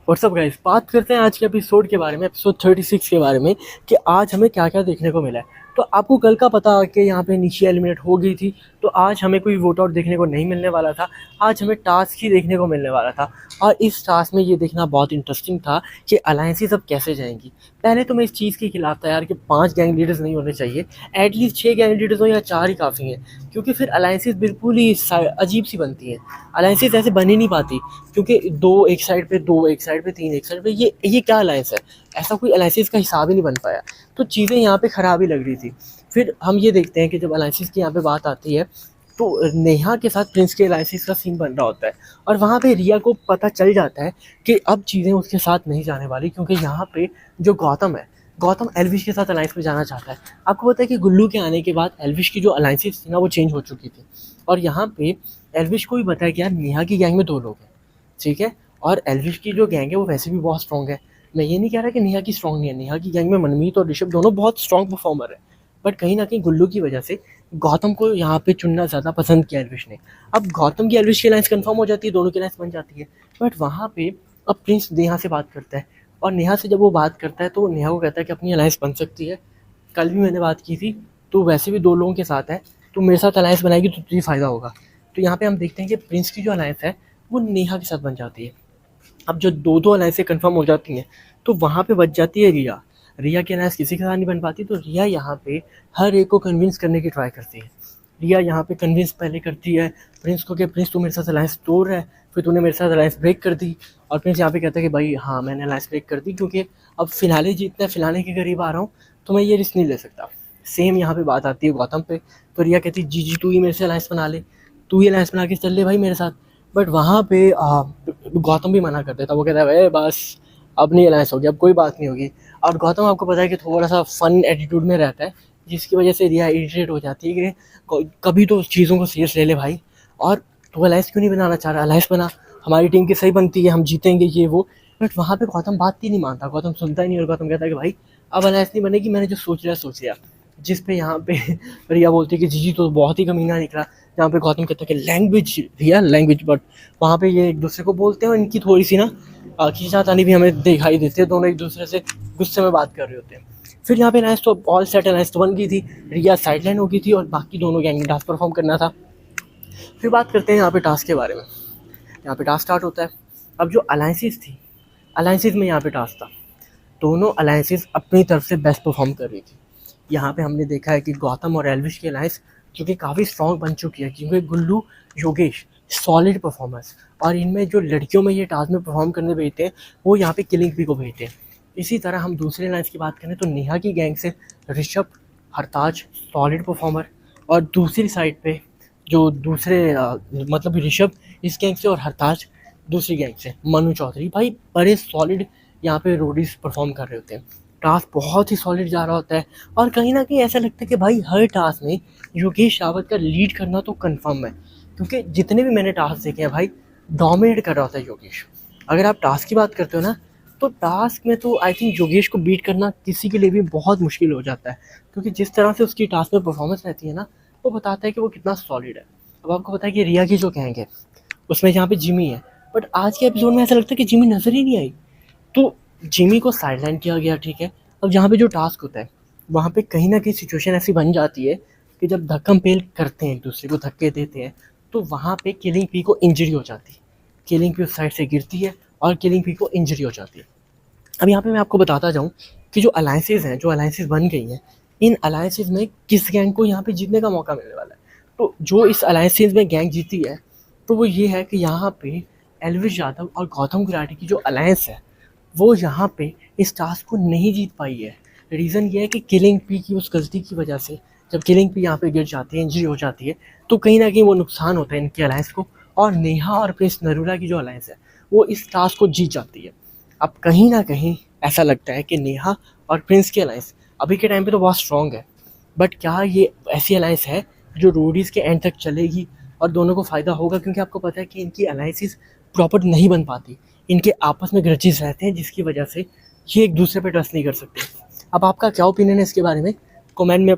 WhatsApp guys, बात करते हैं आज के एपिसोड के बारे में, एपिसोड 36 के बारे में कि आज हमें क्या क्या देखने को मिला है। तो आपको कल का पता कि यहाँ पे नीचे एलिमिनेट हो गई थी, तो आज हमें कोई वोट आउट देखने को नहीं मिलने वाला था। आज हमें टास्क ही देखने को मिलने वाला था और इस टास्क में ये देखना बहुत इंटरेस्टिंग था कि अलायंसेस अब कैसे जाएंगी। पहले तो मैं इस चीज़ के खिलाफ था यार कि 5 गैंग लीडर्स नहीं होने चाहिए, एटलीस्ट 6 गैंग लीडर्स हो या 4 ही काफ़ी हैं, क्योंकि फिर अलायंसेस बिल्कुल ही अजीब सी बनती हैं। अलायंसेस ऐसे बन ही नहीं पाती, क्योंकि 2 एक साइड पे, 2 एक साइड पे, 3 एक साइड पे, ये क्या अलायंस है? ऐसा कोई अलायंसेस का हिसाब ही नहीं बन पाया। तो चीज़ें यहाँ पे ख़राब ही लग रही थी। फिर हम ये देखते हैं कि जब अलायंसेस की यहाँ पे बात आती है तो नेहा के साथ प्रिंस के अलायंसेस का सीन बन रहा होता है और वहाँ पे रिया को पता चल जाता है कि अब चीज़ें उसके साथ नहीं जाने वाली, क्योंकि यहाँ पे जो गौतम है, गौतम एल्विश के साथ अलायंस में जाना चाहता है। आपको पता है कि गुल्लू के आने के बाद एल्विश की जो अलायंसेस थी ना, वो चेंज हो चुकी थी और यहाँ पे एल्विश को भी पता है कि यार नेहा की गैंग में 2 लोग हैं, ठीक है, और एल्विश की जो गैंग है वो वैसे भी बहुत स्ट्रॉन्ग है। मैं ये नहीं कह रहा कि नेहा की स्ट्रॉन्ग नहीं है, नेहा की गैंग में मनमीत और ऋषभ दोनों बहुत स्ट्रॉन्ग परफॉर्मर है, बट कहीं ना कहीं गुल्लू की वजह से गौतम को यहाँ पे चुनना ज़्यादा पसंद किया एल्विश ने। अब गौतम की एल्विश की अलायंस कंफर्म हो जाती है, दोनों की अलायंस बन जाती है, बट वहाँ पे अब प्रिंस नेहा से बात करता है और नेहा से जब वो बात करता है तो नेहा को कहता है कि अपनी अलायंस बन सकती है। कल भी मैंने बात की थी, तो वैसे भी 2 लोगों के साथ है, तो मेरे साथ अलायंस बनाएगी तो तुझे फ़ायदा होगा। तो यहाँ पे हम देखते हैं कि प्रिंस की जो अलायंस है वो नेहा के साथ बन जाती है। अब जो 2 अलायंसें कंफर्म हो जाती हैं तो वहाँ पे बच जाती है रिया। रिया की अलायंस किसी के साथ नहीं बन पाती, तो रिया यहाँ पे हर एक को कन्विंस करने की ट्राई करती है। रिया यहाँ पे कन्विंस पहले करती है प्रिंस को कि प्रिंस तू मेरे साथ अलायंस तोड़ रहा है, फिर तूने मेरे साथ अलायंस ब्रेक कर दी, और प्रिंस यहाँ पे कहता है कि भाई हाँ मैंने अलायंस ब्रेक कर दी, क्योंकि अब फिनाले जीतना है, फिनाले के करीब आ रहा हूँ, तो मैं ये रिस्क नहीं ले सकता। सेम यहाँ पे बात आती है गौतम पे, तो रिया कहती है जी तू ही मेरे से अलायंस बना ले, तू ही अलायंस बना के चल ले भाई मेरे साथ। बट वहाँ पे गौतम भी मना कर देता, वो कहता है बस अब नहीं अलायंस होगी, अब कोई बात नहीं होगी। और गौतम आपको पता है कि थोड़ा सा फन एटीट्यूड में रहता है, जिसकी वजह से रिया इरिटेट हो जाती है कि कभी तो चीज़ों को सीरियस ले ले भाई, और तू अलायंस क्यों नहीं बनाना चाह रहा, अलायंस बना, हमारी टीम की सही बनती है, हम जीतेंगे ये वो। बट वहाँ पे गौतम बात ही नहीं मानता, गौतम सुनता ही नहीं, और गौतम कहता है कि भाई अब अलायंस नहीं बनेगी, मैंने जो सोच लिया। जिस पे यहाँ पे रिया बोलती है कि जी तो बहुत ही कमीना निकला, जहाँ पे गौतम कहता है कि लैंग्वेज रिया लैंग्वेज, बट वहाँ पे ये एक दूसरे को बोलते हैं और इनकी थोड़ी सी ना खींचातानी भी हमें दिखाई देती है, दोनों एक दूसरे से गुस्से में बात कर रहे होते हैं। फिर यहाँ पे अलायंस तो ऑल सेट अलायंस तो बन गई थी, रिया साइडलाइन हो गई थी और बाकी दोनों गैंग ने टास्क परफॉर्म करना था। फिर बात करते हैं यहाँ पे टास्क के बारे में। यहाँ पे टास्क स्टार्ट होता है। अब जो अलायंसेस थी, अलायंसेस में यहाँ पे टास्क था, दोनों अलायंसेस अपनी तरफ से बेस्ट परफॉर्म कर रही थी। यहाँ पे हमने देखा है कि गौतम और एल्विश की अलायंस जो कि काफ़ी स्ट्रॉन्ग बन चुकी है, क्योंकि गुल्लू योगेश सॉलिड परफॉर्मेंस, और इनमें जो लड़कियों में ये टास्क में परफॉर्म करने भेजते हैं वो यहाँ पे किलिंग भी को भेजते हैं। इसी तरह हम दूसरे अलायंस की बात करें तो नेहा की गैंग से ऋषभ, हरताज सॉलिड परफॉर्मर, और दूसरी साइड पे जो दूसरे मतलब ऋषभ इस गैंग से और हरताज दूसरी गैंग से मनु चौधरी, भाई बड़े सॉलिड यहाँ पे रोडीज परफॉर्म कर रहे होते हैं। टास्क बहुत ही सॉलिड जा रहा होता है और कहीं ना कहीं ऐसा लगता है कि भाई हर टास्क में योगेश रावत का लीड करना तो कंफर्म है, क्योंकि जितने भी मैंने टास्क देखे हैं भाई डोमिनेट कर रहा होता है योगेश। अगर आप टास्क की बात करते हो ना, तो टास्क में तो आई थिंक योगेश को बीट करना किसी के लिए भी बहुत मुश्किल हो जाता है, क्योंकि जिस तरह से उसकी टास्क में परफॉर्मेंस रहती है ना, वो बताता है कि वो कितना सॉलिड है। अब आपको पता है कि रिया की जो गैंग है उसमें यहाँ पे जिमी है, बट आज के एपिसोड में ऐसा लगता है कि जिमी नजर ही नहीं आई, तो जिमी को साइडलाइन किया गया, ठीक है। अब जहाँ पे जो टास्क होता है वहाँ पे कहीं ना कहीं सिचुएशन ऐसी बन जाती है कि जब धक्कम पेल करते हैं, एक दूसरे को धक्के देते हैं, तो वहाँ पे किलिंग पी को इंजरी हो जाती है, किलिंग पी उस साइड से गिरती है और किलिंग पी को इंजरी हो जाती है। अब यहाँ पे मैं आपको बताता जाऊँ कि जो अलायंसेज हैं, जो अलायंसेज बन गई हैं, इन अलायंसेज में किस गैंग को यहाँ पे जीतने का मौका मिलने वाला है। तो जो इस अलायंसेज में गैंग जीती है तो वो ये है कि यहाँ पे एल्विश यादव और गौतम गुलाटी की जो अलायंस है वो यहाँ पे इस टास्क को नहीं जीत पाई है। रीज़न ये है कि किलिंग पी की उस गलती की वजह से, जब किलिंग पी यहाँ पे गिर जाती है, इंजरी हो जाती है, तो कहीं ना कहीं वो नुकसान होता है इनकी अलायंस को, और नेहा और प्रिंस नरूला की जो अलायंस है वो इस टास्क को जीत जाती है। अब कहीं ना कहीं ऐसा लगता है कि नेहा और प्रिंस की अलायंस अभी के टाइम पे तो बहुत स्ट्रॉन्ग है, बट क्या ये ऐसी अलायंस है जो रोडीज़ के एंड तक चलेगी और दोनों को फ़ायदा होगा? क्योंकि आपको पता है कि इनकी अलायंसेस प्रॉपर नहीं बन पाती, इनके आपस में ग्रजेस रहते हैं, जिसकी वजह से ये एक दूसरे पे ट्रस्ट नहीं कर सकते। अब आपका क्या ओपिनियन है इसके बारे में, कमेंट में